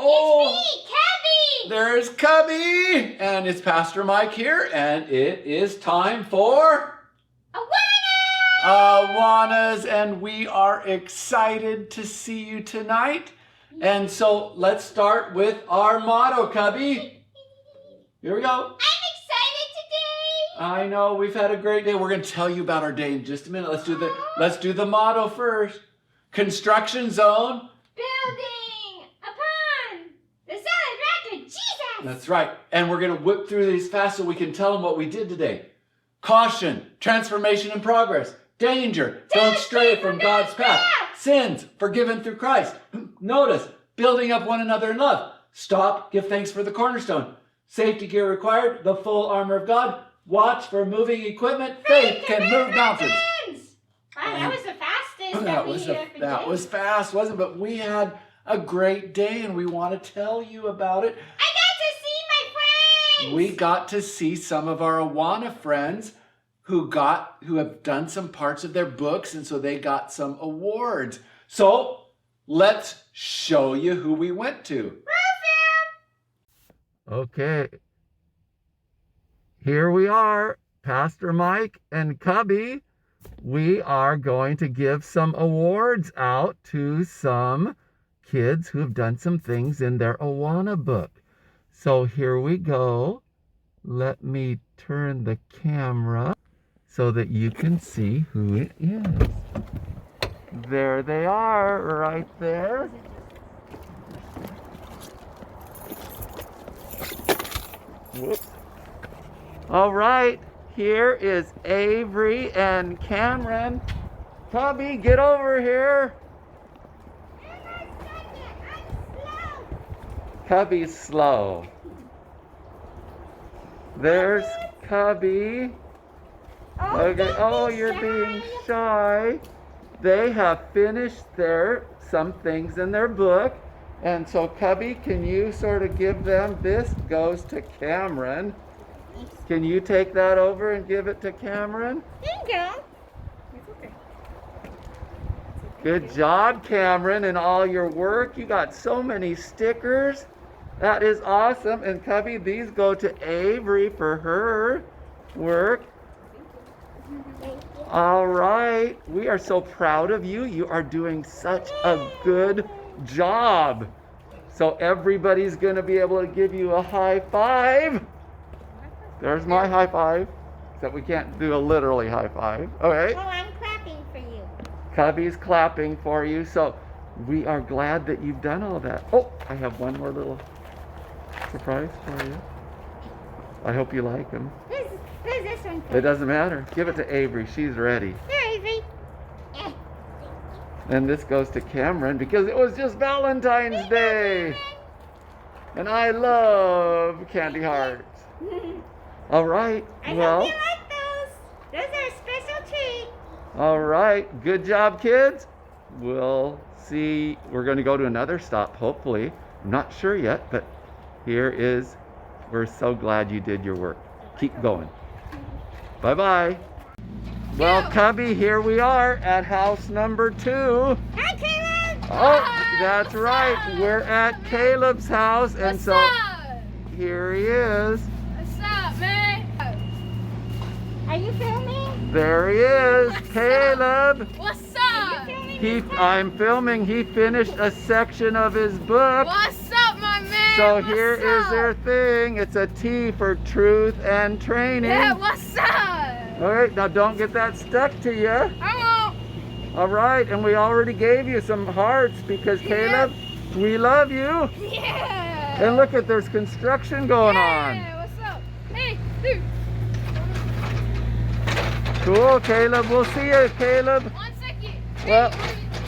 Oh, it's me, Cabby! There's Cubby! And it's Pastor Mike here, and it is time for Awanas, and we are excited to see you tonight. And so let's start with our motto, Cubby. Here we go. I'm excited today. I know, we've had a great day. We're going to tell you about our day in just a minute. Let's do the motto first. Construction zone. Building upon the solid rock of Jesus. That's right. And we're going to whip through these fast so we can tell them what we did today. Caution, transformation and progress. Danger, don't stray from God's path. Sins, forgiven through Christ. Notice, building up one another in love. Stop, give thanks for the cornerstone. Safety gear required, the full armor of God. Watch for moving equipment. Faith can move mountains. Wow, that was the fastest that was fast, wasn't it? But we had a great day and we want to tell you about it. I got to see my friends. We got to see some of our Awana friends who have done some parts of their books, and so they got some awards. So let's show you who we went to. Okay. Here we are, Pastor Mike and Cubby. We are going to give some awards out to some kids who have done some things in their Awana book. So here we go. Let me turn the camera so that you can see who it is. There they are, right there. Whoops. All right, here is Avery and Cameron. Cubby, get over here. Cubby's slow. There's Cubby. Okay. Oh, you're being shy. They have finished some things in their book. And so, Cubby, can you sort of give them, this goes to Cameron. Can you take that over and give it to Cameron? There you go. It's okay. Good job, Cameron, and all your work. You got so many stickers. That is awesome. And Cubby, these go to Avery for her work. All right. We are so proud of you. You are doing such a good job. So everybody's going to be able to give you a high five. There's my high five. Except we can't do a literally high five. Okay. Oh, I'm clapping for you. Cubby's clapping for you. So we are glad that you've done all that. Oh, I have one more little surprise for you. I hope you like them. Who's this one for? It doesn't matter. Give it to Avery. She's ready. Here, Avery. And this goes to Cameron because it was just Valentine's Day. And I love candy hearts. All right. I Well, hope you like those. Those are a special treat. all right. Good job, kids. We'll see. We're going to go to another stop, hopefully. I'm not sure yet, but we're so glad you did your work. Keep going. Bye-bye. Well, Cubby, here we are at house number 2. Hi, Caleb. Oh, that's right. We're at Caleb's house, and so here he is. What's up, man? Are you filming? There he is, Caleb. What's up? I'm filming. He finished a section of his book. What's up, my man? So here is their thing. It's a T for truth and training. Yeah, what's up? All right, now don't get that stuck to you. I won't. All right, and we already gave you some hearts because Caleb, we love you. Yeah. And look at, there's construction going on. Yeah, what's up? Hey, dude. Cool, Caleb. We'll see you, Caleb. 1 second. Well,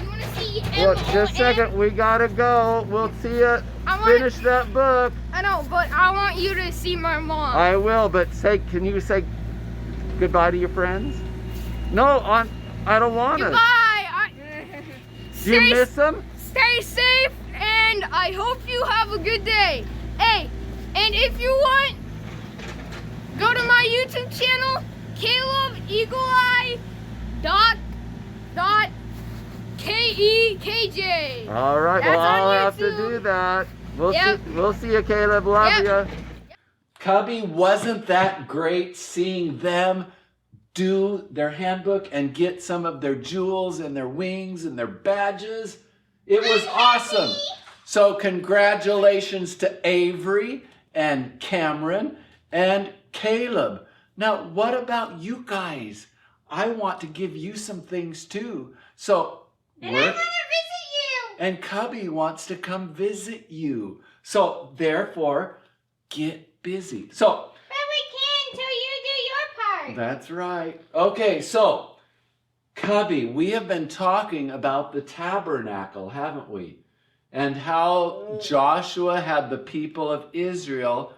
You want to see Well, just a second. We gotta go. We'll see you finish that book. I know, but I want you to see my mom. I will, but can you say goodbye to your friends? No, I don't want to. Goodbye. Do you miss them? Stay safe, and I hope you have a good day. Hey, and if you want, go to my YouTube channel, Caleb Eagle Eye dot KEKJ. All right, That's well, I'll on have to YouTube. do that. Yep. We'll see you, Caleb. Love Yep. you. Cubby, wasn't that great seeing them do their handbook and get some of their jewels and their wings and their badges? It was awesome. So congratulations to Avery and Cameron and Caleb. Now, what about you guys? I want to give you some things too. So, And I want to visit you. and Cubby wants to come visit you. So, therefore, get busy. So, But we can't until you do your part. that's right. Okay, so, Cubby, we have been talking about the tabernacle, haven't we? And how Joshua had the people of Israel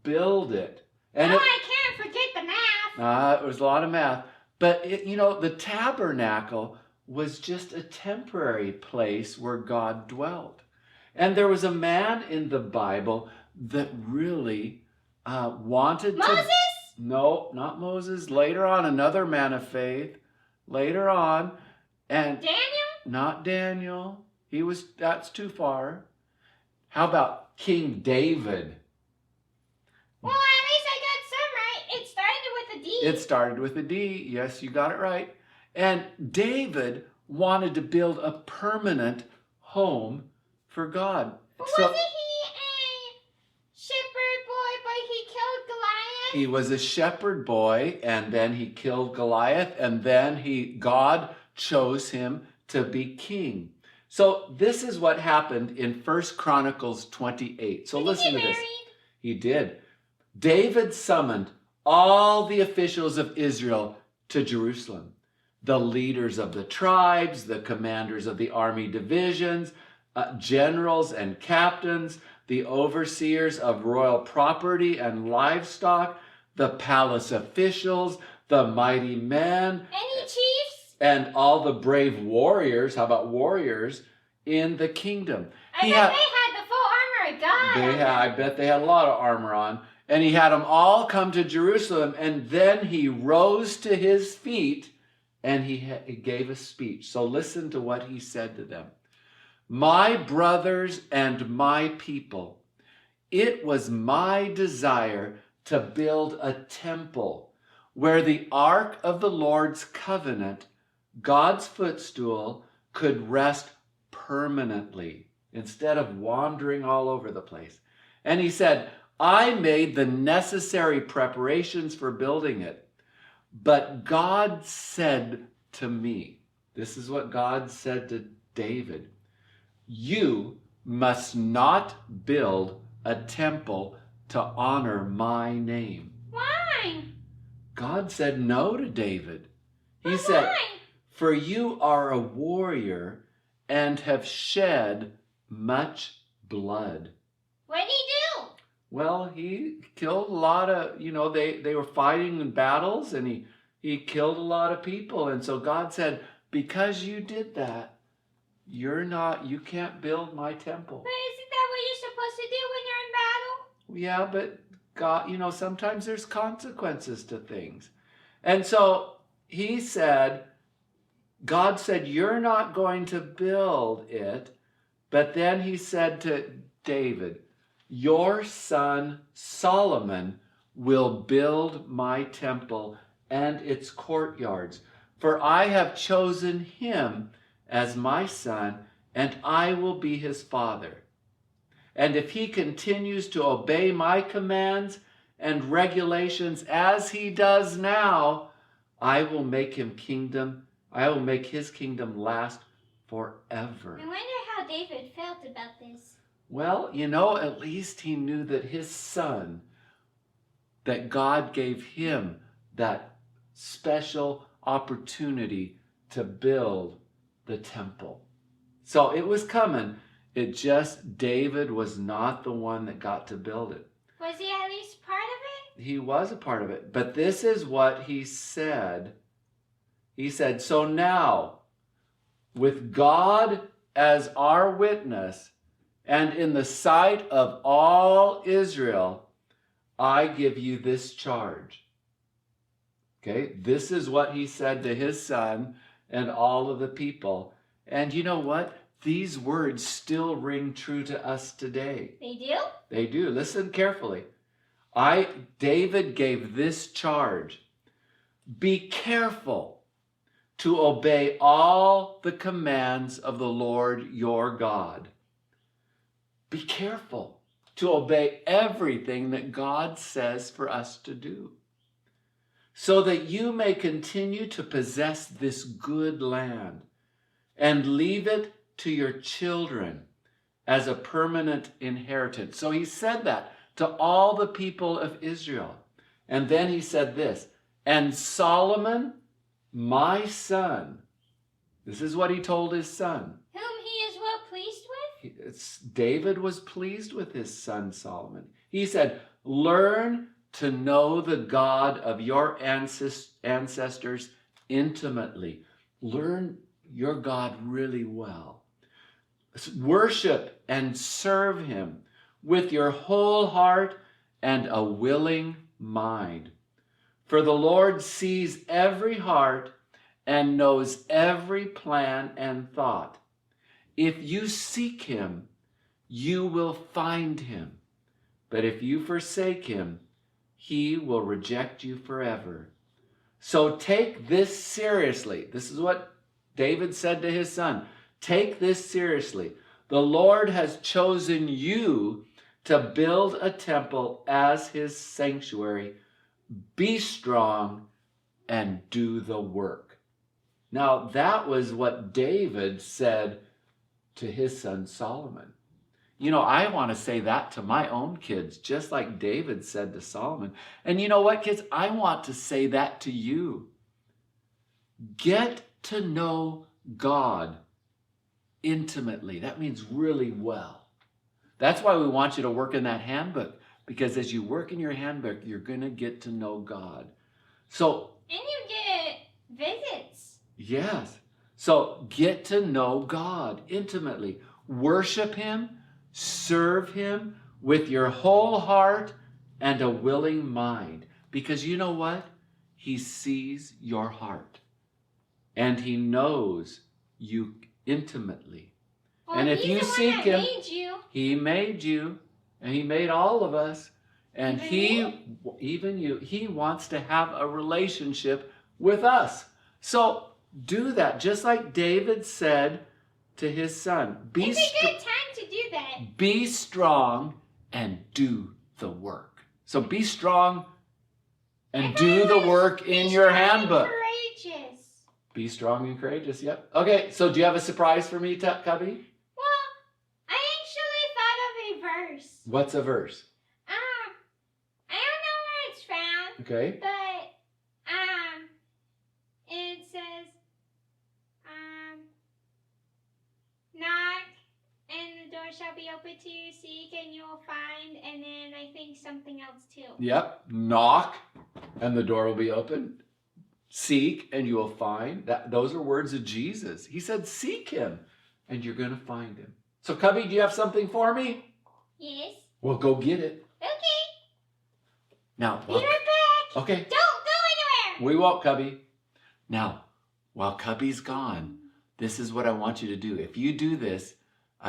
build it. And No, I can't forget the math. it was a lot of math. But, the tabernacle was just a temporary place where God dwelt. And there was a man in the Bible that really wanted to... Moses? No, not Moses. Later on, another man of faith. Later on. And Daniel? not Daniel. That's too far. How about King David? Well, at least I got some right. It started with a D. It started with a D. Yes, you got it right. And David wanted to build a permanent home for God. But So wasn't he a shepherd boy, but he killed Goliath? he was a shepherd boy, and then he killed Goliath, and then God chose him to be king. So this is what happened in 1 Chronicles 28. So listen to this. He did. David summoned all the officials of Israel to Jerusalem. The leaders of the tribes, the commanders of the army divisions, generals and captains, the overseers of royal property and livestock, the palace officials, the mighty men, Any chiefs? and all the brave warriors. How about warriors in the kingdom? I bet they had the full armor of God. I bet they had a lot of armor on. And he had them all come to Jerusalem, and then he rose to his feet and he gave a speech. So listen to what he said to them. My brothers and my people, it was my desire to build a temple where the ark of the Lord's covenant, God's footstool, could rest permanently instead of wandering all over the place. And he said, I made the necessary preparations for building it. But God said to me, this is what God said to David, you must not build a temple to honor my name. Why? God said no to David. He said, why? for you are a warrior and have shed much blood. What did he do? Well, he killed a lot of, they were fighting in battles, and he killed a lot of people. And so God said, because you did that, you can't build my temple. But isn't that what you're supposed to do when you're in battle? Yeah, but God, sometimes there's consequences to things. And so God said, you're not going to build it. But then he said to David, your son Solomon will build my temple and its courtyards, for I have chosen him as my son, and I will be his father. And if he continues to obey my commands and regulations as he does now, I will make his kingdom last forever. I wonder how David felt about this. Well, at least he knew that his son, that God gave him that special opportunity to build the temple. So it was coming. David was not the one that got to build it. Was he at least part of it? He was a part of it. But this is what he said. He said, so now, with God as our witness, and in the sight of all Israel, I give you this charge. Okay, this is what he said to his son and all of the people. And you know what? these words still ring true to us today. They do? They do. Listen carefully. David gave this charge. Be careful to obey all the commands of the Lord your God. Be careful to obey everything that God says for us to do, so that you may continue to possess this good land and leave it to your children as a permanent inheritance. So he said that to all the people of Israel. And then he said this, and Solomon, my son, this is what he told his son. Whom he is well pleased with? David was pleased with his son Solomon. He said, learn to know the God of your ancestors intimately. Learn your God really well. Worship and serve him with your whole heart and a willing mind. For the Lord sees every heart and knows every plan and thought. If you seek him, you will find him. But if you forsake him, he will reject you forever. So take this seriously. This is what David said to his son. Take this seriously. The Lord has chosen you to build a temple as his sanctuary. Be strong and do the work. Now, that was what David said to his son Solomon. You know, I want to say that to my own kids, just like David said to Solomon. And you know what, kids? I want to say that to you. Get to know God intimately. That means really well. That's why we want you to work in that handbook, because as you work in your handbook, you're going to get to know God. So, And you get visits. yes. So get to know God intimately. Worship him, serve him with your whole heart and a willing mind. Because you know what? He sees your heart. And he knows you intimately. Well, and if he's you the one seek that him, made you. he made you, and he made all of us. And Even he wants to have a relationship with us. So do that, just like David said to his son. It's a good time to do that. Be strong and do the work. So be strong and do the work in your handbook. Courageous. Be strong and courageous, yep. Okay, so do you have a surprise for me, Cubby? Well, I actually thought of a verse. What's a verse? I don't know where it's found, Okay. but it says, knock and the door shall be open to you, seek and you will find, and then I think something else too. Yep. Knock and the door will be open. Seek and you will find. Those are words of Jesus. He said, seek him and you're going to find him. So, Cubby, do you have something for me? Yes. Well, go get it. Okay. Now, Be right back. okay. Don't go anywhere. We won't, Cubby. Now, while Cubby's gone, this is what I want you to do. If you do this,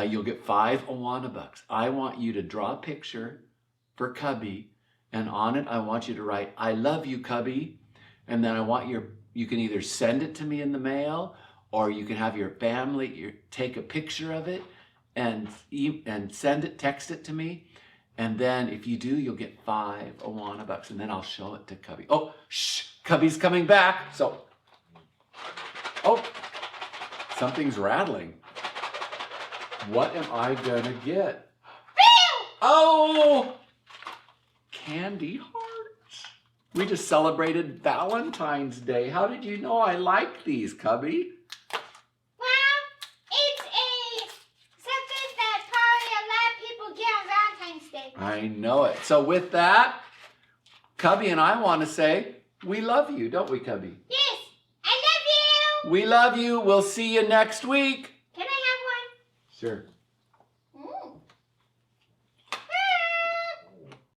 you'll get 5 Awana bucks. I want you to draw a picture for Cubby, and on it, I want you to write, I love you, Cubby. And then I want you can either send it to me in the mail, or you can have your family take a picture of it and send it, text it to me. And then if you do, you'll get 5 Awana bucks, and then I'll show it to Cubby. Oh, shh, Cubby's coming back. So, oh, something's rattling. What am I gonna get? Oh, candy hearts. We just celebrated Valentine's Day. How did you know I like these, Cubby? Well, it's something that probably a lot of people get on Valentine's Day. I know it. So with that, Cubby and I want to say, we love you, don't we, Cubby? Yes, I love you. We love you. We'll see you next week. Can I have one? Sure.